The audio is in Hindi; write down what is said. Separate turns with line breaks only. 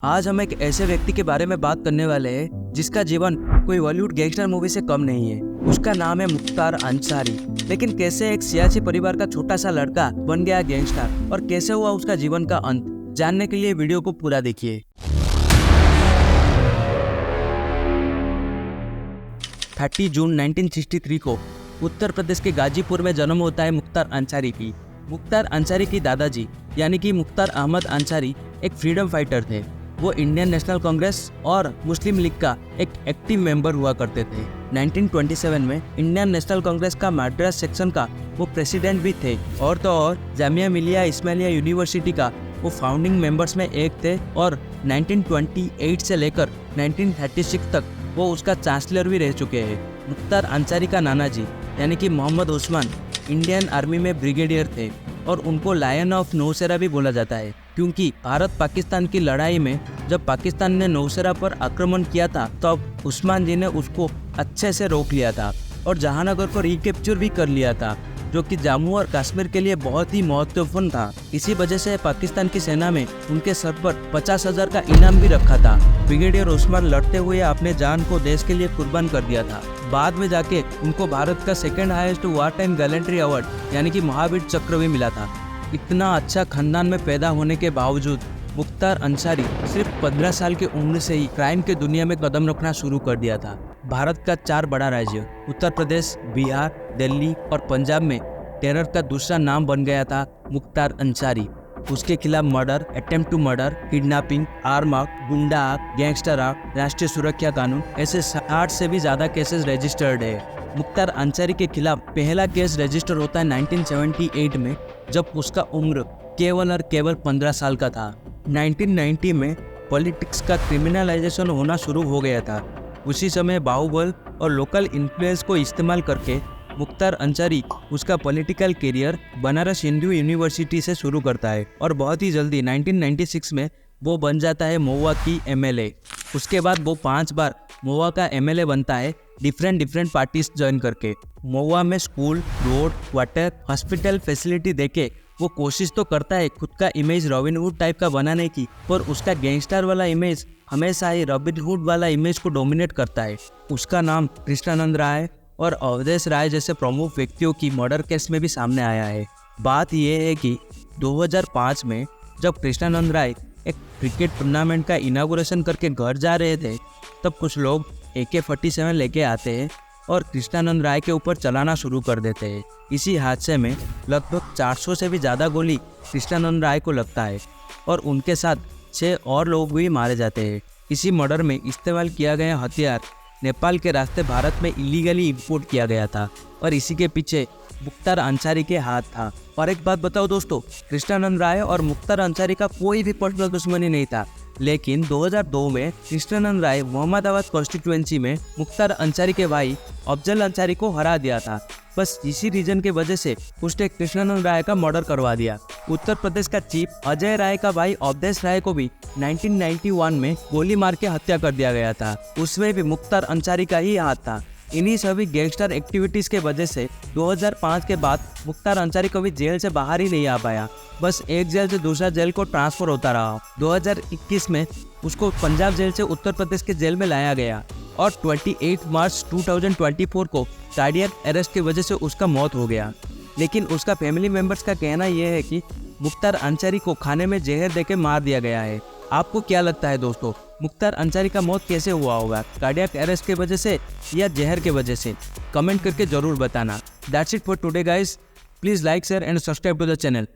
आज हम एक ऐसे व्यक्ति के बारे में बात करने वाले हैं जिसका जीवन कोई बॉलीवुड गैंगस्टर मूवी से कम नहीं है। उसका नाम है मुख्तार अंसारी। लेकिन कैसे एक सियासी परिवार का छोटा सा लड़का बन गया गैंगस्टर और कैसे हुआ उसका जीवन का अंत, जानने के लिए वीडियो को पूरा देखिए। 30 जून 1963 को उत्तर प्रदेश के गाजीपुर में जन्म होता है मुख्तार अंसारी की। मुख्तार अंसारी की दादाजी यानी कि मुख्तार अहमद अंसारी एक फ्रीडम फाइटर थे। वो इंडियन नेशनल कांग्रेस और मुस्लिम लीग का एक एक्टिव मेंबर हुआ करते थे। 1927 में इंडियन नेशनल कांग्रेस का मद्रास सेक्शन का वो प्रेसिडेंट भी थे और तो और जामिया मिलिया इस्माइलिया यूनिवर्सिटी का वो फाउंडिंग मेंबर्स में एक थे और 1928 से लेकर 1936 तक वो उसका चांसलर भी रह चुके हैं। मुख्तार अंसारी का नाना जी यानी कि मोहम्मद उस्मान इंडियन आर्मी में ब्रिगेडियर थे और उनको लायन ऑफ नौशेरा भी बोला जाता है, क्योंकि भारत पाकिस्तान की लड़ाई में जब पाकिस्तान ने नौशेरा पर आक्रमण किया था तब उस्मान जी ने उसको अच्छे से रोक लिया था और जहांगीर को रिकैप्चर भी कर लिया था, जो कि जम्मू और कश्मीर के लिए बहुत ही महत्वपूर्ण था। इसी वजह से पाकिस्तान की सेना में उनके सर पर 50,000 का इनाम भी रखा था। ब्रिगेडियर उस्मान लड़ते हुए अपने जान को देश के लिए कुर्बान कर दिया था। बाद में जाके उनको भारत का second highest war time gallantry award यानी कि महावीर चक्र भी मिला था। इतना अच्छा खानदान में पैदा होने के बावजूद मुख्तार अंसारी सिर्फ 15 साल की उम्र से ही क्राइम के दुनिया में कदम रखना शुरू कर दिया था। भारत का 4 बड़ा राज्य उत्तर प्रदेश, बिहार, दिल्ली और पंजाब में टेरर का दूसरा नाम बन गया था मुख्तार अंसारी। उसके खिलाफ murder, attempt to murder, kidnapping, arm act, goonda act, gangster act, राष्ट्रीय सुरक्षा कानून ऐसे 60 से भी ज्यादा केसेस रजिस्टर्ड है। मुख्तार अंसारी के खिलाफ पहला केस रजिस्टर होता है 1978 में, जब उसका उम्र केवल और केवल 15 साल का था। 1990 में पॉलिटिक्स का क्रिमिनलाइजेशन होना शुरू हो गया था। उसी समय बाहुबल और लोकल इन्फ्लुएंस को इस्तेमाल करके मुख्तार अंसारी उसका political career Banaras Hindu university से शुरू करता है और बहुत ही जल्दी 1996 में वो बन जाता है महुआ की एमएलए। उसके बाद वो 5 बार महुआ का एमएलए बनता है डिफरेंट पार्टीज ज्वाइन करके। महुआ में school, road, water, hospital facility देके वो कोशिश तो करता है खुद का इमेज रॉबिनहुड टाइप का बनाने की, पर उसका गैंगस्टर वाला इमेज हमेशा ही रॉबिनहुड वाला इमेज को डोमिनेट करता है। उसका नाम कृष्णानंद राय और अवधेश राय जैसे प्रमुख व्यक्तियों की मर्डर केस में भी सामने आया है। बात यह है कि 2005 में जब कृष्णानंद राय एक क्रिकेट टूर्नामेंट का इनागुरेशन करके घर जा रहे थे, तब कुछ लोग AK-47 लेके आते हैं और कृष्णानंद राय के ऊपर चलाना शुरू कर देते हैं। इसी हादसे में लगभग 400 से भी ज़्यादा गोली कृष्णानंद राय को लगता है और उनके साथ 6 और लोग भी मारे जाते हैं। इसी मर्डर में इस्तेमाल किया गया हथियार नेपाल के रास्ते भारत में इलीगली इंपोर्ट किया गया था और इसी के पीछे मुख्तार अंसारी के हाथ था। और एक बात बताओ दोस्तों, कृष्णानंद राय और मुख्तार अंसारी का कोई भी पर्सनल दुश्मनी नहीं था, लेकिन 2002 में कृष्णानंद राय मोहम्मदाबाद कॉन्स्टिट्यूएंसी में मुख्तार अंसारी के भाई अफजल अंसारी को हरा दिया था। बस इसी रीजन के वजह से उसने कृष्णानंद राय का मर्डर करवा दिया। उत्तर प्रदेश का चीफ अजय राय का भाई अवधेश राय को भी 1991 में गोली मार के हत्या कर दिया गया था। उसमें भी मुख्तार अंसारी का ही हाथ था। इन्हीं सभी गैंगस्टर एक्टिविटीज के वजह से 2005 के बाद मुख्तार अंसारी कभी जेल से बाहर ही नहीं आ पाया, बस एक जेल से दूसरा जेल को ट्रांसफर होता रहा। 2021 में उसको पंजाब जेल से उत्तर प्रदेश के जेल में लाया गया और 28 मार्च 2024 को कार्डियक अरेस्ट की वजह से उसका मौत हो गया। लेकिन उसका फैमिली मेंबर्स का कहना यह है कि मुख्तार अंसारी को खाने में जहर देके मार दिया गया है। आपको क्या लगता है दोस्तों, मुख्तार अंसारी का मौत कैसे हुआ होगा? कार्डियक अरेस्ट की वजह से या जहर की वजह से? कमेंट करके जरूर बताना। That's it for today guys. Please like, share and subscribe to the channel.